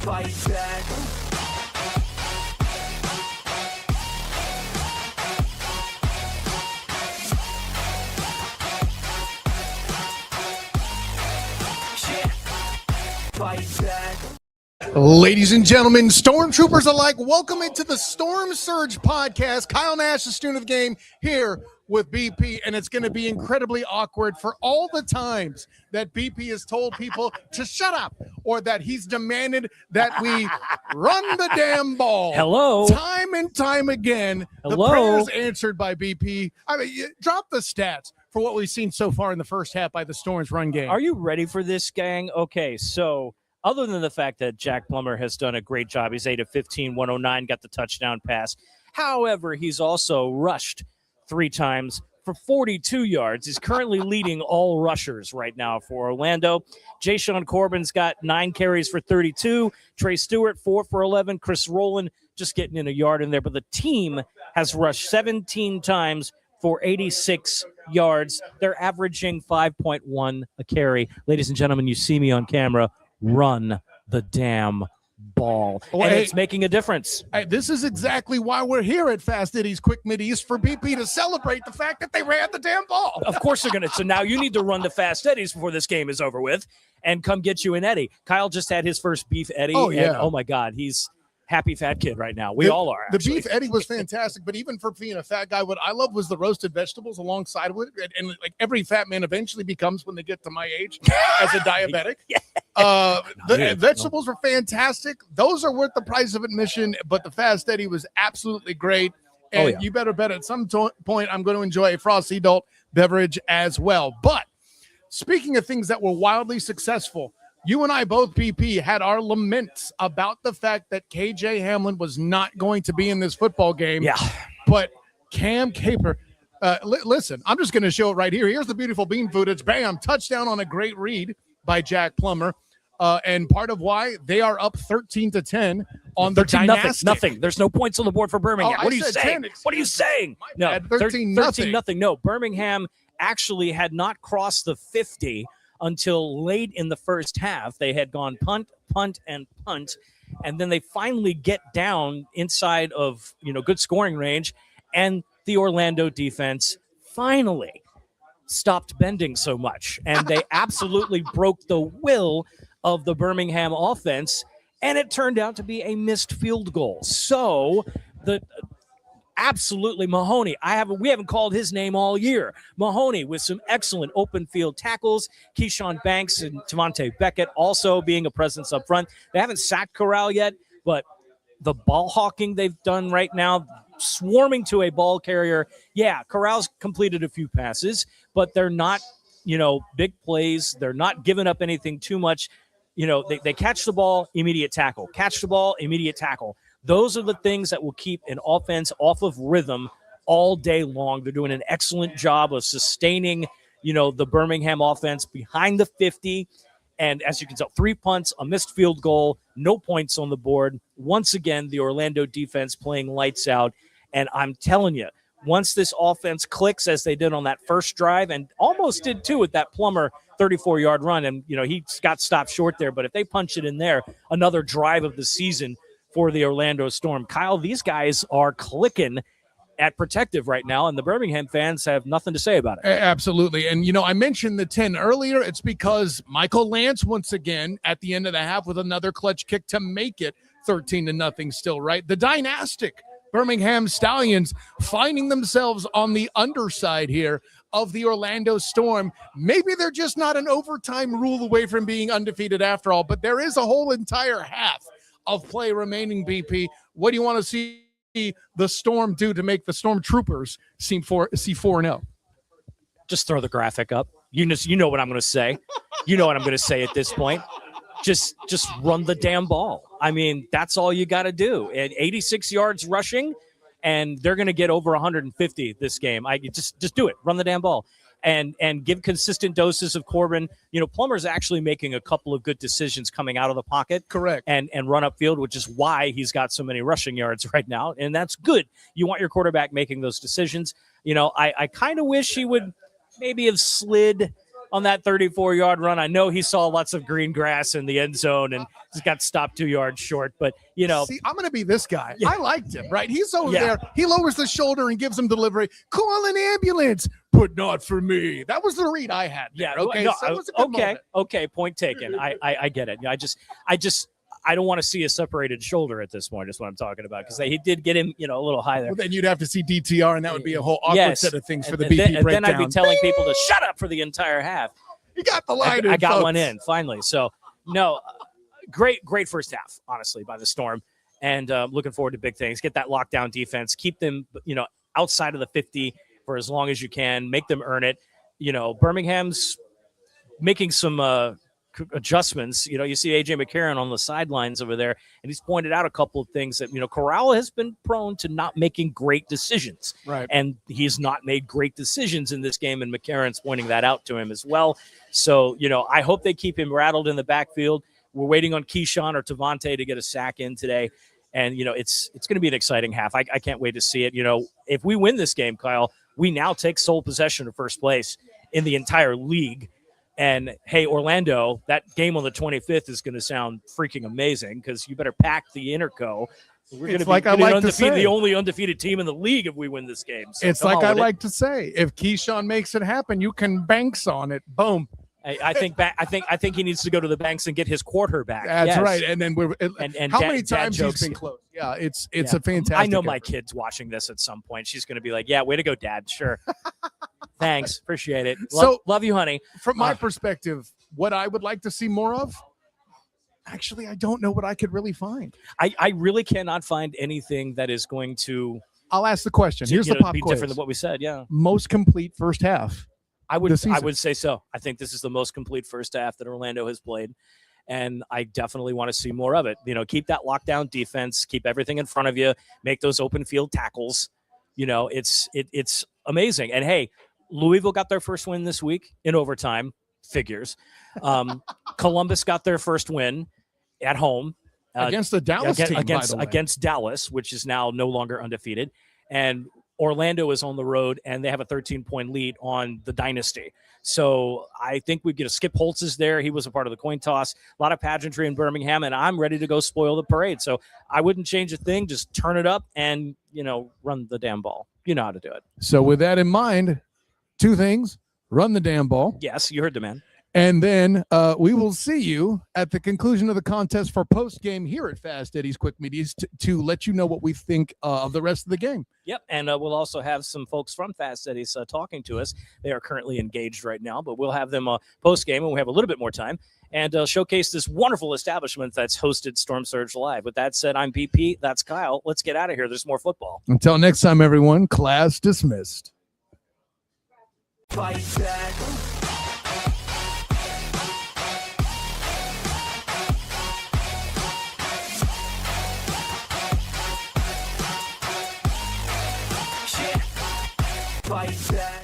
Fight back. Fight back. Ladies and gentlemen, Stormtroopers alike, welcome into the Storm Surge podcast. Kyle Nash, the student of the game, here with BP, and it's going to be incredibly awkward for all the times that BP has told people to shut up or that he's demanded that we run the damn ball. Hello. Time and time again, Hello. the prayers answered by BP. I mean, drop the stats for what we've seen so far in the first half by the Storm's run game. Are you ready for this, gang? Okay, so other than the fact that Jack Plummer has done a great job, he's 8 of 15, 109, got the touchdown pass. However, he's also rushed 3 times for 42 yards. He's currently leading all rushers right now for Orlando. Jayshon Corbin's got 9 carries for 32. Trey Stewart, 4 for 11. Chris Rowland just getting in a yard in there. But the team has rushed 17 times for 86 yards. They're averaging 5.1 a carry. Ladies and gentlemen, you see me on camera. Run the damn ball. And it's making a difference. This is exactly why we're here at Fast Eddie's Quick Middies, for BP to celebrate the fact that they ran the damn ball. Of course they're going to. So now you need to run the Fast Eddies before this game is over with and come get you an Eddie. Kyle just had his first beef Eddie. Oh, yeah. And, oh, my God. He's happy fat kid right now. We all are, actually. The beef Eddie was fantastic, but even for being a fat guy, what I love was the roasted vegetables alongside with it. And like every fat man eventually becomes when they get to my age as a diabetic. The vegetables were fantastic. Those are worth the price of admission, but the Fast Eddie was absolutely great. And you better bet at some point I'm going to enjoy a frosty adult beverage as well. But speaking of things that were wildly successful, you and I both, BP, had our laments about the fact that KJ Hamlin was not going to be in this football game. Yeah. But Cam Caper, listen, I'm just going to show it right here. Here's the beautiful bean footage. Bam, touchdown on a great read by Jack Plummer. And part of why they are up 13-10 on the dynastic. Nothing. There's no points on the board for Birmingham. What are you saying? 10, what are you saying? No, 13-0. No, Birmingham actually had not crossed the 50 until late in the first half. They had gone punt, and then they finally get down inside of good scoring range, and the Orlando defense finally stopped bending so much, and they absolutely broke the will of the Birmingham offense, and it turned out to be a missed field goal. So absolutely Mahoney. We haven't called his name all year. Mahoney with some excellent open field tackles. Keyshawn Banks and Devontae Beckett also being a presence up front. They haven't sacked Corral yet, but the ball hawking they've done right now, swarming to a ball carrier. Yeah, Corral's completed a few passes, but they're not, big plays. They're not giving up anything too much. They catch the ball, immediate tackle. Catch the ball, immediate tackle. Those are the things that will keep an offense off of rhythm all day long. They're doing an excellent job of sustaining, the Birmingham offense behind the 50. And as you can tell, 3 punts, a missed field goal, no points on the board. Once again, the Orlando defense playing lights out. And I'm telling you, once this offense clicks as they did on that first drive, and almost did too with that Plummer 34-yard run, and he got stopped short there. But if they punch it in there, another drive of the season for the Orlando Storm. Kyle, these guys are clicking at protective right now, and the Birmingham fans have nothing to say about it. Absolutely. And, I mentioned the 10 earlier. It's because Michael Lance, once again, at the end of the half with another clutch kick to make it 13-0 still, right? The dynastic Birmingham Stallions finding themselves on the underside here of the Orlando Storm. Maybe they're just not an overtime rule away from being undefeated after all, but there is a whole entire half of play remaining, BP. What do you want to see the Storm do to make the Stormtroopers see 4-0? Just throw the graphic up. You know what I'm going to say. You know what I'm going to say at this point. Just run the damn ball. I mean, that's all you got to do. At 86 yards rushing, and they're going to get over 150 this game. Just do it. Run the damn ball. And give consistent doses of Corbin. Plummer's actually making a couple of good decisions coming out of the pocket. Correct. And run upfield, which is why he's got so many rushing yards right now. And that's good. You want your quarterback making those decisions. I kind of wish he would maybe have slid on that 34-yard run. I know he saw lots of green grass in the end zone and just got stopped 2 yards short. But, See, I'm going to be this guy. I liked him, right? He's over there. He lowers the shoulder and gives him delivery. Call an ambulance, but not for me. That was the read I had there. Okay, no, so it was a good moment. Okay, point taken. I get it. I don't want to see a separated shoulder at this point is what I'm talking about, because he did get him, a little high there. Well, then you'd have to see DTR, and that would be a whole awkward set of things for the BP breakdown. Then I'd be telling people to shut up for the entire half. You got the line in, I got folks. one in, finally. So, no, great first half, honestly, by the Storm. And looking forward to big things. Get that lockdown defense. Keep them, outside of the 50 for as long as you can. Make them earn it. Birmingham's making some adjustments. You see AJ McCarron on the sidelines over there, and he's pointed out a couple of things that Corral has been prone to not making great decisions, right? And he's not made great decisions in this game, and McCarron's pointing that out to him as well. So I hope they keep him rattled in the backfield. We're waiting on Keyshawn or Tavante to get a sack in today, and it's going to be an exciting half. I can't wait to see it. If we win this game, Kyle, we now take sole possession of first place in the entire league. And, hey, Orlando, that game on the 25th is going to sound freaking amazing, because you better pack the Interco. We're going to be the only undefeated team in the league if we win this game. So it's like I like to say, if Keyshawn makes it happen, you can banks on it. Boom. I think he needs to go to the banks and get his quarter back. That's right. And then how many times he's been close? Yeah, it's a fantastic. I know my kid's watching this at some point. She's going to be like, "Yeah, way to go, Dad." Sure. Thanks, appreciate it. Love you, honey. From my perspective, what I would like to see more of. Actually, I don't know what I could really find. I really cannot find anything that is going to. I'll ask the question. Here's the pop be quiz. Different than what we said. Yeah. Most complete first half. I would say so. I think this is the most complete first half that Orlando has played, and I definitely want to see more of it. Keep that lockdown defense, keep everything in front of you, make those open field tackles. It's amazing. And hey, Louisville got their first win this week in overtime. Figures. Columbus got their first win at home against the Dallas team, against Dallas, which is now no longer undefeated, and Orlando is on the road, and they have a 13-point lead on the Dynasty. So I think we get a Skip Holtz is there. He was a part of the coin toss. A lot of pageantry in Birmingham, and I'm ready to go spoil the parade. So I wouldn't change a thing. Just turn it up and, run the damn ball. You know how to do it. So with that in mind, two things. Run the damn ball. Yes, you heard the man. And then we will see you at the conclusion of the contest for post-game here at Fast Eddie's Quick Medias to let you know what we think of the rest of the game. Yep, and we'll also have some folks from Fast Eddie's talking to us. They are currently engaged right now, but we'll have them post-game when we have a little bit more time and showcase this wonderful establishment that's hosted Storm Surge Live. With that said, I'm BP. That's Kyle. Let's get out of here. There's more football. Until next time, everyone, class dismissed. Fight back. Fight back.